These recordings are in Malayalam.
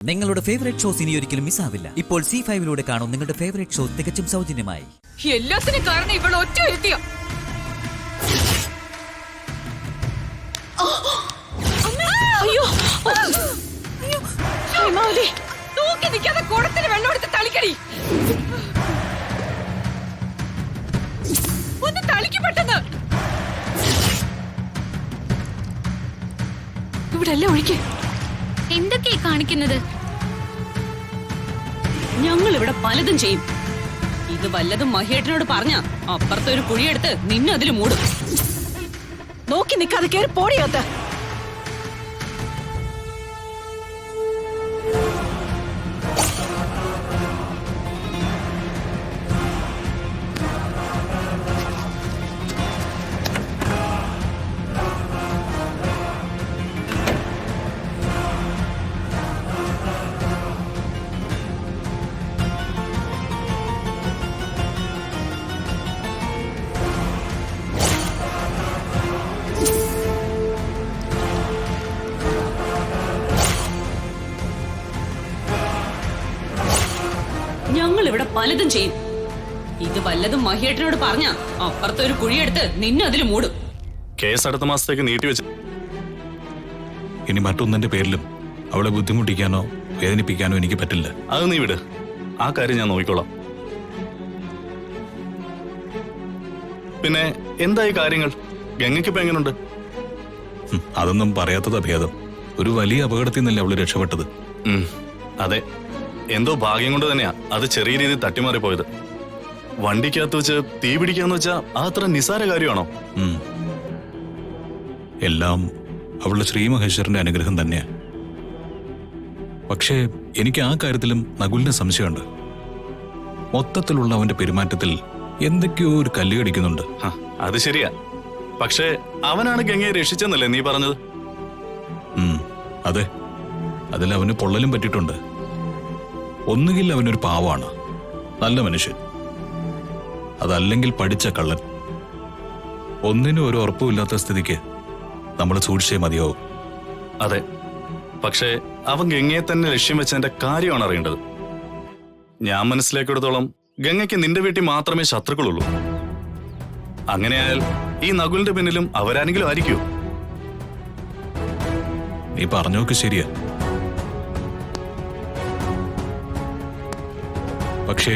നിങ്ങളുടെ ഫേവറേറ്റ് ഷോസ് ഇനി ഒരിക്കലും മിസ്സാവില്ല. ഇപ്പോൾ C5 കാണും നിങ്ങളുടെ ഫേവറേറ്റ് ഷോ തികച്ചും സൗജന്യമായി. എല്ലാത്തിനും കാരണം ഇവൾ ഒറ്റ എത്തിയ തൂക്കി നിൽക്കാതെ കുടത്തിന് വെള്ളം എടുത്ത് തളിക്കടി. ഒന്ന് തളിക്ക് പെട്ടെന്ന്. ഇവിടെ അല്ലേ ഒഴിക്ക്. എന്തൊക്കെയാ കാണിക്കുന്നത്? ഞങ്ങൾ ഇവിടെ പലതും ചെയ്യും. ഇത് വല്ലതും മഹേട്ടനോട് പറഞ്ഞ അപ്പുറത്തെ ഒരു കുഴിയെടുത്ത് നിന്നെ അതിൽ മൂടും. നോക്കി നിൽക്കാതെ കയറി പോടിയാത്ത. ഞങ്ങൾ ഇവിടെ പലതും ചെയ്യും. ഇത് വല്ലതും മഹേട്ടനോട് പറഞ്ഞ അപ്പുറത്തെ ഒരു കുഴിയെടുത്ത് നിന്നെ അതിൽ മൂടും. കേസ് അടുത്ത മാസത്തേക്ക് നീട്ടിവെച്ച് ഇനി മറ്റൊന്നിന്റെ പേരിലും അവളെ ബുദ്ധിമുട്ടിക്കാനോ വേദനിപ്പിക്കാനോ എനിക്ക് പറ്റില്ല. അത് നീ വിട്, ആ കാര്യം ഞാൻ നോക്കിക്കോളാം. പിന്നെ എന്തായി കാര്യങ്ങൾ? ഗംഗയ്ക്കിപ്പോ എങ്ങനെയുണ്ട്? അതൊന്നും പറയാത്തതാ ഭേദം. ഒരു വലിയ അപകടത്തിൽ നിന്നല്ലേ അവള് രക്ഷപ്പെട്ടത്. അതെ, എന്തോ ഭാഗ്യം കൊണ്ട് തന്നെയാ അത് ചെറിയ രീതിയിൽ തട്ടിമാറിപ്പോയത്. വണ്ടിക്കകത്ത് വെച്ച് തീ പിടിക്കാന്ന് വെച്ചാ അത്ര നിസാര കാര്യമാണോ? എല്ലാം അവളുടെ ശ്രീമഹേശ്വരന്റെ അനുഗ്രഹം തന്നെയാ. പക്ഷേ എനിക്ക് ആ കാര്യത്തിലും നകുലിന് സംശയമുണ്ട്. മൊത്തത്തിലുള്ള അവന്റെ പെരുമാറ്റത്തിൽ എന്തൊക്കെയോ ഒരു കല്ലുകടിക്കുന്നുണ്ട്. അത് ശരിയാ, പക്ഷേ അവനാണ് ഗംഗയെ രക്ഷിച്ചെന്നല്ലേ നീ പറഞ്ഞത്? അതെ, അതിൽ അവന് പൊള്ളലും പറ്റിയിട്ടുണ്ട്. ഒന്നുകിൽ അവനൊരു പാവാണ്, നല്ല മനുഷ്യൻ, അതല്ലെങ്കിൽ പഠിച്ച കള്ളൻ. ഒന്നിനും ഒരു ഉറപ്പുമില്ലാത്ത സ്ഥിതിക്ക് നമ്മൾ സൂക്ഷിച്ചേ മതിയാവും. അതെ, പക്ഷേ അവൻ ഗംഗയെ തന്നെ ലക്ഷ്യം വെച്ചതിന്റെ കാര്യമാണ് അറിയേണ്ടത്. ഞാൻ മനസ്സിലാക്കിയെടുത്തോളം ഗംഗയ്ക്ക് നിന്റെ വീട്ടിൽ മാത്രമേ ശത്രുക്കളുള്ളൂ. അങ്ങനെയായാൽ ഈ നകുലിന്റെ പിന്നിലും അവരാരെങ്കിലും ആയിരിക്കുമോ? നീ പറഞ്ഞോക്ക് ശരിയാ. പക്ഷേ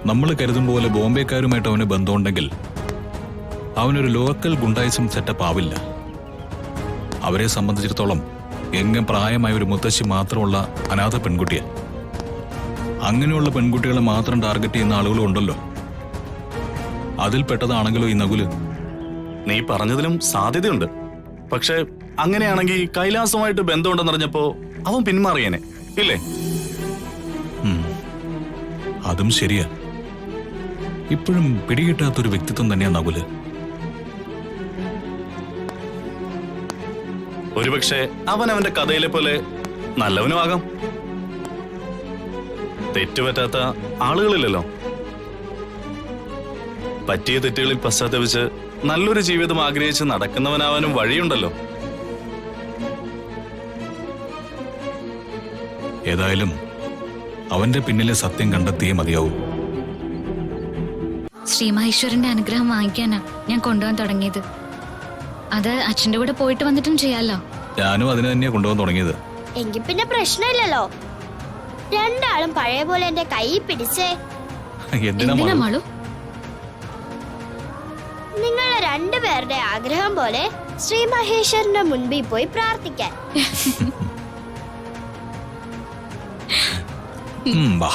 നമ്മൾ കരുതും പോലെ ബോംബെക്കാരുമായിട്ട് അവന് ബന്ധമുണ്ടെങ്കിൽ അവനൊരു ലോക്കൽ ഗുണ്ടായിസം സെറ്റപ്പ് ആവില്ല. അവരെ സംബന്ധിച്ചിടത്തോളം എങ്ങും പ്രായമായ ഒരു മുത്തശ്ശി മാത്രമുള്ള അനാഥ പെൺകുട്ടിയാ. അങ്ങനെയുള്ള പെൺകുട്ടികളെ മാത്രം ടാർഗറ്റ് ചെയ്യുന്ന ആളുകളും ഉണ്ടല്ലോ. അതിൽപ്പെട്ടതാണെങ്കിലോ ഈ നകുല്. നീ പറഞ്ഞതിലും സാധ്യതയുണ്ട്. പക്ഷെ അങ്ങനെയാണെങ്കിൽ കൈലാസമായിട്ട് ബന്ധമുണ്ടെന്നറിഞ്ഞപ്പോ അവൻ പിന്മാറിയേനെ ഇല്ലേ? അതും ശരിയാ. ഇപ്പോഴും പിടികിട്ടാത്തൊരു വ്യക്തിത്വം തന്നെയാ നകുല്. ഒരുപക്ഷെ അവൻ അവന്റെ കഥയിലെ പോലെ നല്ലവനും ആകാം. തെറ്റുപറ്റാത്ത ആളുകളില്ലല്ലോ. പറ്റിയ തെറ്റുകളിൽ പശ്ചാത്തപിച്ച് നല്ലൊരു ജീവിതം ആഗ്രഹിച്ച് നടക്കുന്നവനാവാനും വഴിയുണ്ടല്ലോ. ഏതായാലും അവന്റെ പിന്നിലെ സത്യം കണ്ടെത്തിയേ മതിയാവൂ. ശ്രീമഹേശ്വരന്റെ അനുഗ്രഹം വാങ്ങിക്കാനാ ഞാൻ കൊണ്ടുപോകാൻ തുടങ്ങിയത്. അത് അച്ഛന്റെ കൂടെ പോയിട്ട് വന്നിട്ടും ചെയ്യാലോ. ഞാനും അതിനെ തന്നെയാ കൊണ്ടുപോകാൻ തുടങ്ങിയത്. എങ്കിൽ പിന്നെ പ്രശ്നമില്ലല്ലോ. രണ്ടാളും പഴയ പോലെ എന്റെ കൈ പിടിച്ചേ. എന്തിനാ മാളു? നിങ്ങളെ രണ്ടുപേരുടെ ആഗ്രഹം പോലെ ശ്രീ മഹേശ്വരന്റെ മുൻപിൽ പോയി പ്രാർത്ഥിക്കാൻ. വാ.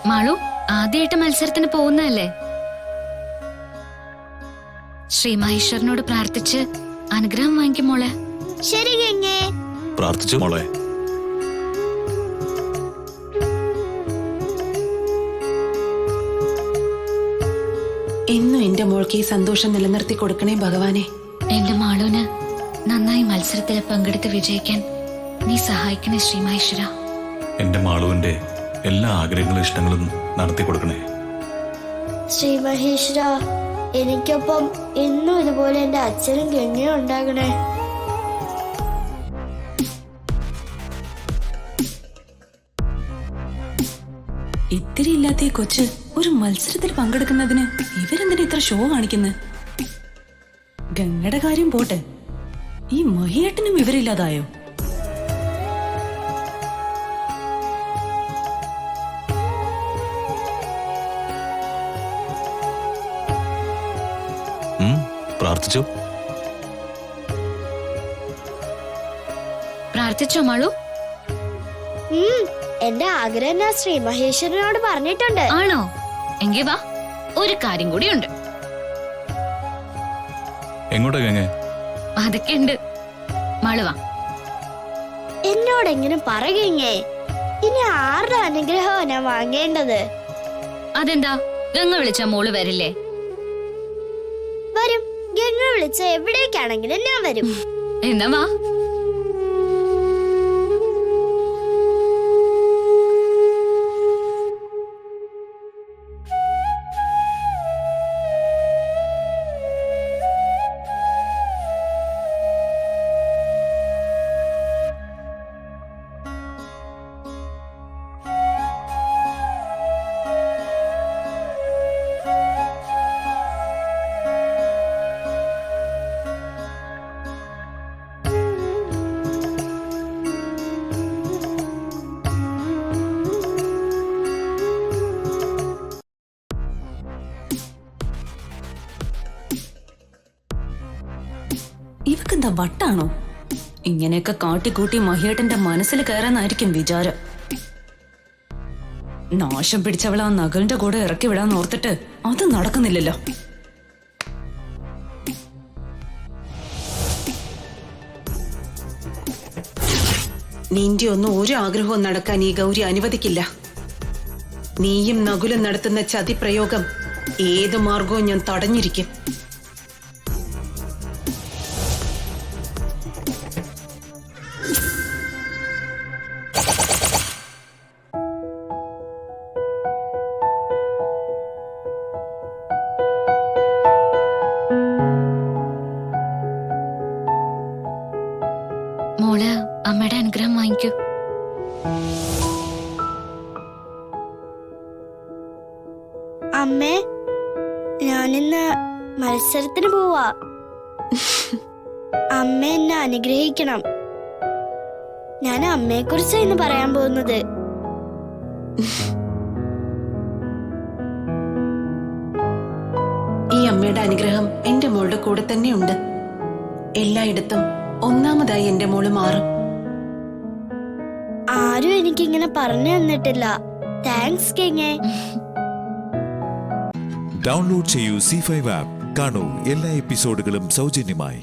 മാളു ആദ്യമായിട്ട് മത്സരത്തിന് പോകുന്നതല്ലേ? ശ്രീ മഹേശ്വരനോട് പ്രാർത്ഥിച്ച് അനുഗ്രഹം വാങ്ങിക്കും മോളെ. ശരി ഗംഗേ. പ്രാർത്ഥിച്ചു മോളെ. എന്നും എന്റെ മോൾക്ക് ഈ സന്തോഷം നിലനിർത്തി കൊടുക്കണേ ഭഗവാനെ. എന്റെ മാളുവിന് മത്സരത്തിൽ പങ്കെടുത്ത് വിജയിക്കാൻ നീ സഹായിക്കണേ ശ്രീ മഹേശ്വര. എന്റെ മാളുവിന്റെ എല്ലാ ആഗ്രഹങ്ങളും ഇഷ്ടങ്ങളും നടത്തി കൊടുക്കണേ. ശ്രീ മഹേശ്വര, എനിക്കൊപ്പം എന്നും ഇതുപോലെ എന്റെ അച്ഛനും ഗംഗയും ഉണ്ടാകണേ. ഇത്തിരി ഇല്ലാത്ത ഈ കൊച്ച് ഒരു മത്സരത്തിൽ പങ്കെടുക്കുന്നതിന് ഇവരെന്തിനാ ഇത്ര ഷോ കാണിക്കുന്നത്? ഗംഗയുടെ കാര്യം പോട്ടെ, ഈ മഹിയേട്ടനും ഇവരില്ലാതായോ? പ്രാർത്ഥിച്ചു. പ്രാർത്ഥിച്ചോ മാളു? എന്റെ ആഗ്രഹം ഞാൻ ശ്രീ മഹേശ്വരനോട് പറഞ്ഞിട്ടുണ്ട്. ആണോ? എങ്കി വാ, ഒരു കാര്യം കൂടിയുണ്ട്. എങ്ങോട്ടാ ഗംഗ? അതൊക്കെ ഉണ്ട്. മാളു വാ. എന്നോടെങ്ങനെ പറയുകേ? ഇനി ആരുടെ അനുഗ്രഹമാണ് ഞാൻ വാങ്ങേണ്ടത്? അതെന്താ, ഗംഗ വിളിച്ച മോള് വരില്ലേ? വരും. ഗംഗ വിളിച്ച എവിടേക്കാണെങ്കിലും ഞാൻ വരും. എന്നാ വാ. ഇവക്കെന്താ വട്ടാണോ? ഇങ്ങനെയൊക്കെ കാട്ടിക്കൂട്ടി മഹിയേട്ടന്റെ മനസ്സിൽ കയറാന്നായിരിക്കും വിചാരം. നാശം പിടിച്ചവളെ ആ നഗലിന്റെ കൂടെ ഇറക്കി വിടാൻ ഓർത്തിട്ട് അത് നടക്കുന്നില്ലല്ലോ. നിന്റെ ഒന്നും ഒരു ആഗ്രഹവും നടക്കാൻ ഈ ഗൗരി അനുവദിക്കില്ല. നീയും നകുലും നടത്തുന്ന ചതിപ്രയോഗം ഏത് മാർഗവും ഞാൻ തടഞ്ഞിരിക്കും. മോള് അമ്മയുടെ അനുഗ്രഹം വാങ്ങിക്കൂ. അമ്മേ, ഞാനിന്ന് മത്സരത്തിന് പോവാ. അമ്മ എന്നെ അനുഗ്രഹിക്കണം. ഞാൻ അമ്മയെ കുറിച്ച് ഇന്ന് പറയാൻ പോകുന്നത്. ഈ അമ്മയുടെ അനുഗ്രഹം എന്റെ മോളുടെ കൂടെ തന്നെയുണ്ട്. എല്ലായിടത്തും ഒന്നാമതായി എന്റെ മോള് മാറും. ആരും എനിക്കിങ്ങനെ പറഞ്ഞു തന്നിട്ടില്ല. താങ്ക്സ് കിങ്ങേ. ഡൗൺലോഡ് ചെയ്യൂ C5 ആപ്പ്. കാണൂ എല്ലാ എപ്പിസോഡുകളും സൗജന്യമായി.